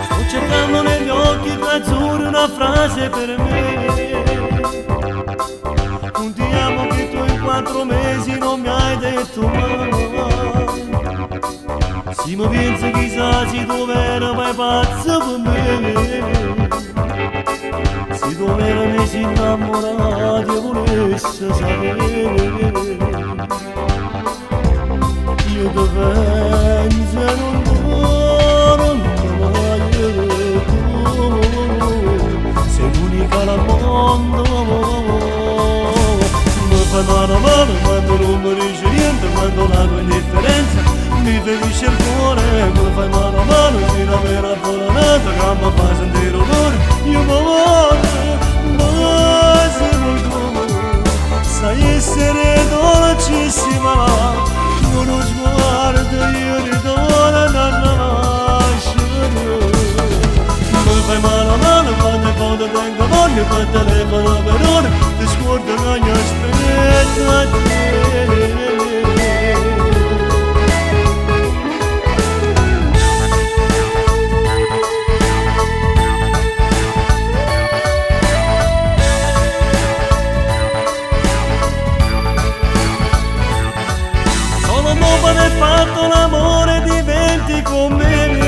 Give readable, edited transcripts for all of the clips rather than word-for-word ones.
Sto cercando negli occhi azzurri una frase per me. Un ti amo che tu in 4 mesi non mi hai detto mai. Si mi pensa chissà se tu vera vai pazzo per me. Se tu vera mi si innamorati e volesse sapere. Io ti penso e non al mondo. Mi fai mano a mano quando non mi dici niente, quando la tua indifferenza mi ferisce il cuore. Mi fai mano a mano fino a vera buonanotte che mi fa sentire odore. Io mi voglio, ma se vuoi tu sai essere dolcissima, con uno sguardo io ritorno a nascere. Mi fai mano a mano quando tengo voglia, per telefono per ore, ti scordo che ogni aspetta a te. Solo dopo aver fatto l'amore diventi con me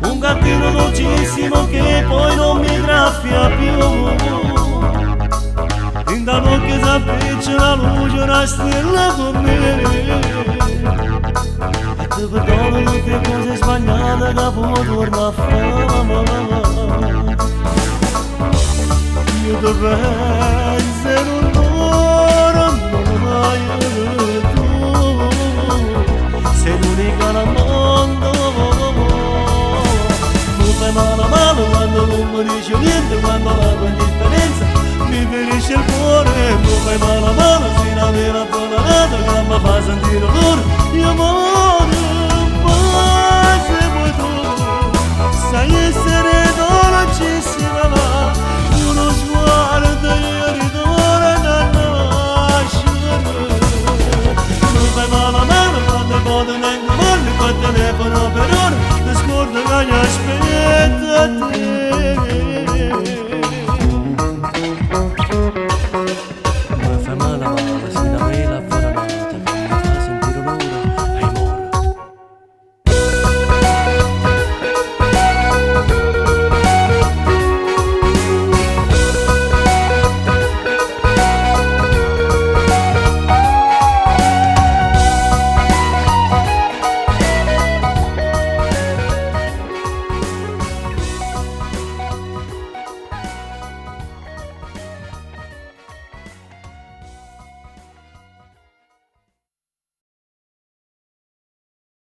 un gattino dolcissimo che poi non mi graffia più. Intanto che s'appiccia la luce una stella con me. E ti perdono tutte cose sbagliate che può tornare a fare. Io ti penso e non dormo mai. Tu sei l'unica al mondo. Mi fai mano a mano quando non mi dici niente, quando la tua indifferenza mi ferisce il cuore. Mi fai mano a mano fino a vera buonanotte che mi fa sentire l'odore. Io muoio, poi se vuoi tu sai essere dolce.